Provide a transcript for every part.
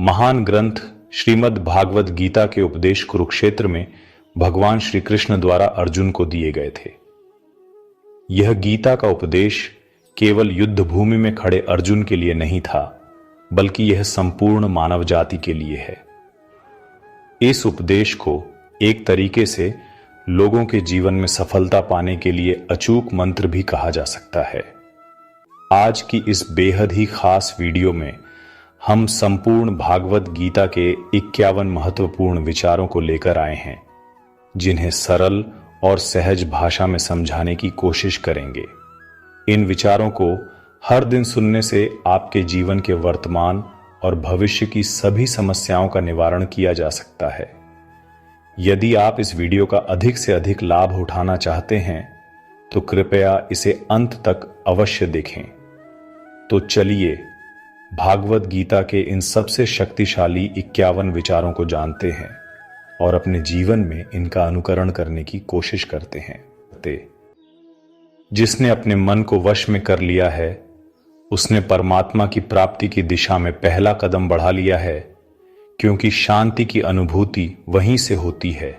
महान ग्रंथ श्रीमद् भागवत गीता के उपदेश कुरुक्षेत्र में भगवान श्री कृष्ण द्वारा अर्जुन को दिए गए थे। यह गीता का उपदेश केवल युद्ध भूमि में खड़े अर्जुन के लिए नहीं था, बल्कि यह संपूर्ण मानव जाति के लिए है। इस उपदेश को एक तरीके से लोगों के जीवन में सफलता पाने के लिए अचूक मंत्र भी कहा जा सकता है। आज की इस बेहद ही खास वीडियो में हम संपूर्ण भागवत गीता के 51 महत्वपूर्ण विचारों को लेकर आए हैं, जिन्हें सरल और सहज भाषा में समझाने की कोशिश करेंगे। इन विचारों को हर दिन सुनने से आपके जीवन के वर्तमान और भविष्य की सभी समस्याओं का निवारण किया जा सकता है। यदि आप इस वीडियो का अधिक से अधिक लाभ उठाना चाहते हैं तो कृपया इसे अंत तक अवश्य देखें। तो चलिए भागवत गीता के इन सबसे शक्तिशाली 51 विचारों को जानते हैं और अपने जीवन में इनका अनुकरण करने की कोशिश करते हैं। जिसने अपने मन को वश में कर लिया है, उसने परमात्मा की प्राप्ति की दिशा में पहला कदम बढ़ा लिया है, क्योंकि शांति की अनुभूति वहीं से होती है।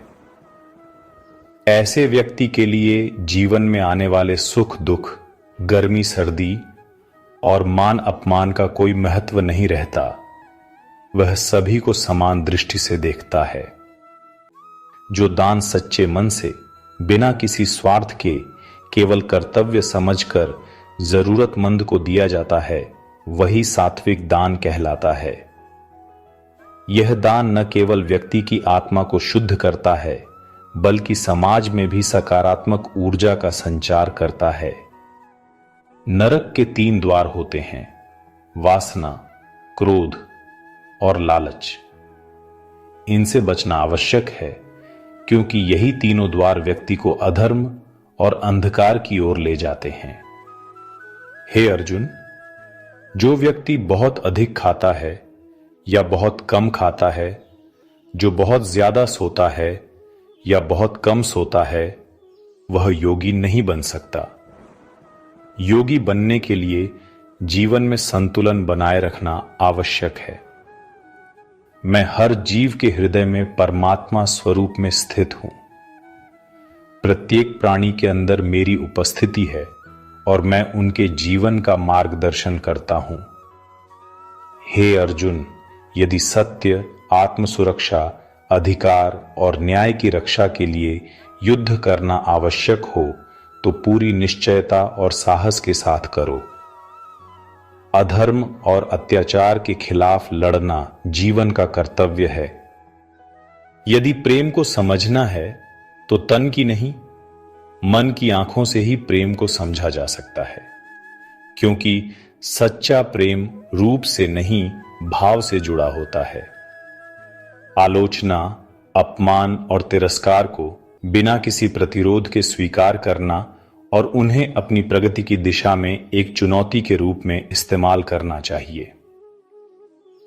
ऐसे व्यक्ति के लिए जीवन में आने वाले सुख दुख, गर्मी सर्दी और मान अपमान का कोई महत्व नहीं रहता। वह सभी को समान दृष्टि से देखता है। जो दान सच्चे मन से, बिना किसी स्वार्थ के, केवल कर्तव्य समझकर जरूरतमंद को दिया जाता है, वही सात्विक दान कहलाता है। यह दान न केवल व्यक्ति की आत्मा को शुद्ध करता है, बल्कि समाज में भी सकारात्मक ऊर्जा का संचार करता है। नरक के 3 द्वार होते हैं: वासना, क्रोध और लालच। इनसे बचना आवश्यक है, क्योंकि यही तीनों द्वार व्यक्ति को अधर्म और अंधकार की ओर ले जाते हैं। हे अर्जुन, जो व्यक्ति बहुत अधिक खाता है या बहुत कम खाता है, जो बहुत ज्यादा सोता है या बहुत कम सोता है, वह योगी नहीं बन सकता। योगी बनने के लिए जीवन में संतुलन बनाए रखना आवश्यक है। मैं हर जीव के हृदय में परमात्मा स्वरूप में स्थित हूं। प्रत्येक प्राणी के अंदर मेरी उपस्थिति है और मैं उनके जीवन का मार्गदर्शन करता हूं। हे अर्जुन, यदि सत्य, आत्म सुरक्षा, अधिकार और न्याय की रक्षा के लिए युद्ध करना आवश्यक हो तो पूरी निश्चयता और साहस के साथ करो। अधर्म और अत्याचार के खिलाफ लड़ना जीवन का कर्तव्य है। यदि प्रेम को समझना है तो तन की नहीं, मन की आंखों से ही प्रेम को समझा जा सकता है, क्योंकि सच्चा प्रेम रूप से नहीं, भाव से जुड़ा होता है। आलोचना, अपमान और तिरस्कार को बिना किसी प्रतिरोध के स्वीकार करना और उन्हें अपनी प्रगति की दिशा में एक चुनौती के रूप में इस्तेमाल करना चाहिए।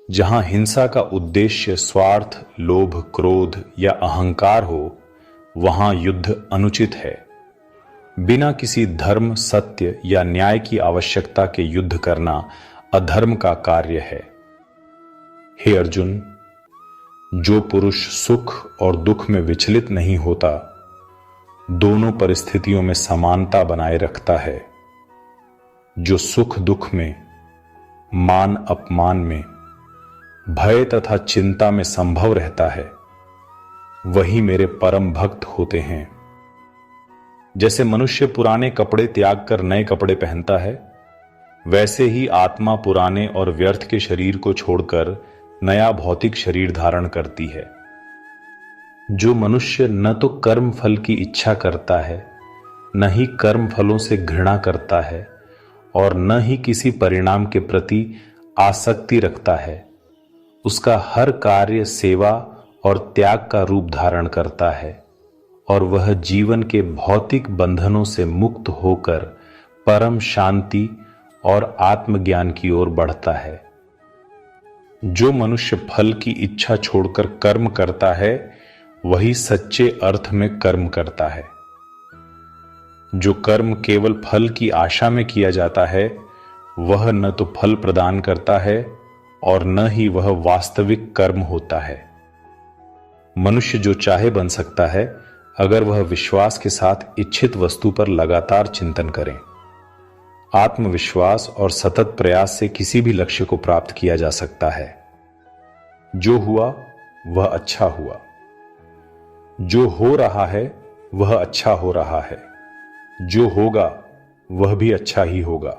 जहां हिंसा का उद्देश्य स्वार्थ, लोभ, क्रोध या अहंकार हो, वहां युद्ध अनुचित है। बिना किसी धर्म, सत्य या न्याय की आवश्यकता के युद्ध करना अधर्म का कार्य है। हे अर्जुन, जो पुरुष सुख और दुख में विचलित नहीं होता, दोनों परिस्थितियों में समानता बनाए रखता है, जो सुख दुख में, मान अपमान में, भय तथा चिंता में संभव रहता है, वही मेरे परम भक्त होते हैं। जैसे मनुष्य पुराने कपड़े त्याग कर नए कपड़े पहनता है, वैसे ही आत्मा पुराने और व्यर्थ के शरीर को छोड़कर नया भौतिक शरीर धारण करती है। जो मनुष्य न तो कर्म फल की इच्छा करता है, न ही कर्म फलों से घृणा करता है और न ही किसी परिणाम के प्रति आसक्ति रखता है, उसका हर कार्य सेवा और त्याग का रूप धारण करता है और वह जीवन के भौतिक बंधनों से मुक्त होकर परम शांति और आत्मज्ञान की ओर बढ़ता है। जो मनुष्य फल की इच्छा छोड़कर कर्म करता है, वही सच्चे अर्थ में कर्म करता है। जो कर्म केवल फल की आशा में किया जाता है, वह न तो फल प्रदान करता है और न ही वह वास्तविक कर्म होता है। मनुष्य जो चाहे बन सकता है अगर वह विश्वास के साथ इच्छित वस्तु पर लगातार चिंतन करें। आत्मविश्वास और सतत प्रयास से किसी भी लक्ष्य को प्राप्त किया जा सकता है। जो हुआ वह अच्छा हुआ, जो हो रहा है वह अच्छा हो रहा है, जो होगा वह भी अच्छा ही होगा।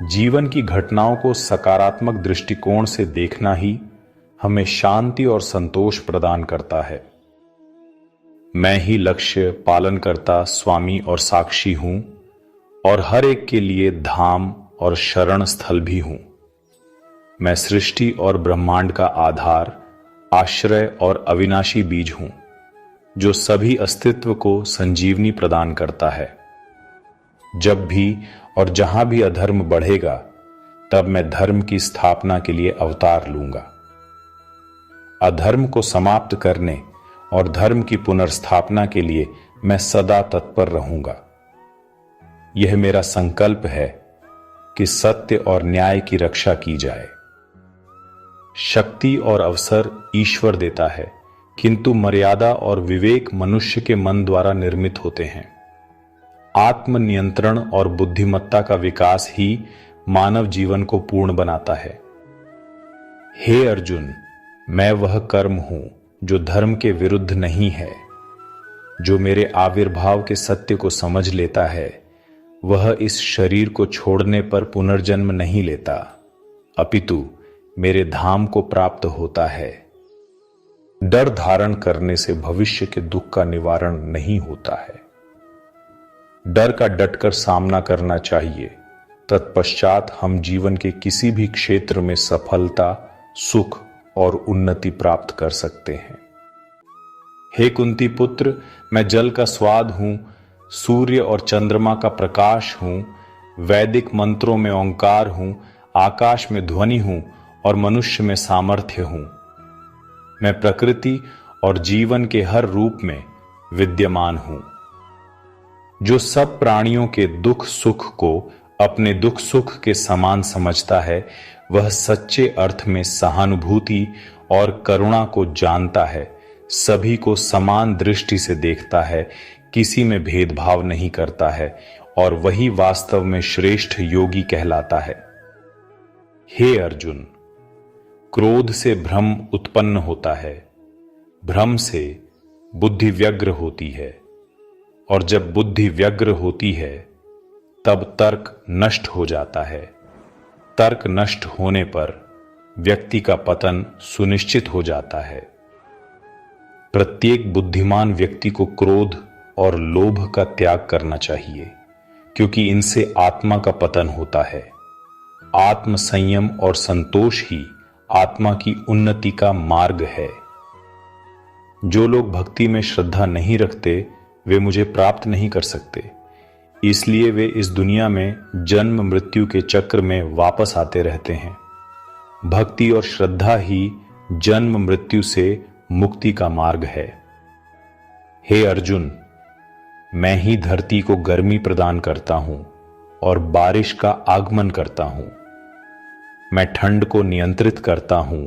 जीवन की घटनाओं को सकारात्मक दृष्टिकोण से देखना ही हमें शांति और संतोष प्रदान करता है। मैं ही लक्ष्य, पालनकर्ता, स्वामी और साक्षी हूं और हर एक के लिए धाम और शरण स्थल भी हूं। मैं सृष्टि और ब्रह्मांड का आधार, आश्रय और अविनाशी बीज हूं जो सभी अस्तित्व को संजीवनी प्रदान करता है। जब भी और जहां भी अधर्म बढ़ेगा तब मैं धर्म की स्थापना के लिए अवतार लूंगा। अधर्म को समाप्त करने और धर्म की पुनर्स्थापना के लिए मैं सदा तत्पर रहूंगा। यह मेरा संकल्प है कि सत्य और न्याय की रक्षा की जाए। शक्ति और अवसर ईश्वर देता है, किंतु मर्यादा और विवेक मनुष्य के मन द्वारा निर्मित होते हैं। आत्मनियंत्रण और बुद्धिमत्ता का विकास ही मानव जीवन को पूर्ण बनाता है। हे अर्जुन, मैं वह कर्म हूं जो धर्म के विरुद्ध नहीं है। जो मेरे आविर्भाव के सत्य को समझ लेता है वह इस शरीर को छोड़ने पर पुनर्जन्म नहीं लेता, अपितु मेरे धाम को प्राप्त होता है। डर धारण करने से भविष्य के दुख का निवारण नहीं होता है। डर का डटकर सामना करना चाहिए, तत्पश्चात हम जीवन के किसी भी क्षेत्र में सफलता, सुख और उन्नति प्राप्त कर सकते हैं। हे कुंती पुत्र, मैं जल का स्वाद हूं, सूर्य और चंद्रमा का प्रकाश हूं, वैदिक मंत्रों में ओंकार हूं, आकाश में ध्वनि हूं और मनुष्य में सामर्थ्य हूं। मैं प्रकृति और जीवन के हर रूप में विद्यमान हूं। जो सब प्राणियों के दुख सुख को अपने दुख सुख के समान समझता है वह सच्चे अर्थ में सहानुभूति और करुणा को जानता है, सभी को समान दृष्टि से देखता है, किसी में भेदभाव नहीं करता है और वही वास्तव में श्रेष्ठ योगी कहलाता है। हे अर्जुन, क्रोध से भ्रम उत्पन्न होता है, भ्रम से बुद्धि व्यग्र होती है और जब बुद्धि व्यग्र होती है तब तर्क नष्ट हो जाता है। तर्क नष्ट होने पर व्यक्ति का पतन सुनिश्चित हो जाता है। प्रत्येक बुद्धिमान व्यक्ति को क्रोध और लोभ का त्याग करना चाहिए, क्योंकि इनसे आत्मा का पतन होता है। आत्म संयम और संतोष ही आत्मा की उन्नति का मार्ग है। जो लोग भक्ति में श्रद्धा नहीं रखते वे मुझे प्राप्त नहीं कर सकते, इसलिए वे इस दुनिया में जन्म मृत्यु के चक्र में वापस आते रहते हैं। भक्ति और श्रद्धा ही जन्म मृत्यु से मुक्ति का मार्ग है। हे अर्जुन, मैं ही धरती को गर्मी प्रदान करता हूं और बारिश का आगमन करता हूं। मैं ठंड को नियंत्रित करता हूं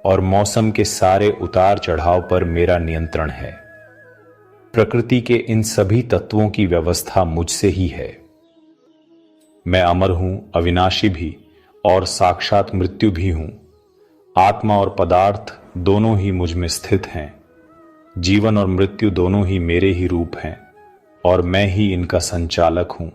और मौसम के सारे उतार चढ़ाव पर मेरा नियंत्रण है। प्रकृति के इन सभी तत्वों की व्यवस्था मुझसे ही है। मैं अमर हूं, अविनाशी भी और साक्षात मृत्यु भी हूं। आत्मा और पदार्थ दोनों ही मुझ में स्थित हैं। जीवन और मृत्यु दोनों ही मेरे ही रूप हैं और मैं ही इनका संचालक हूं।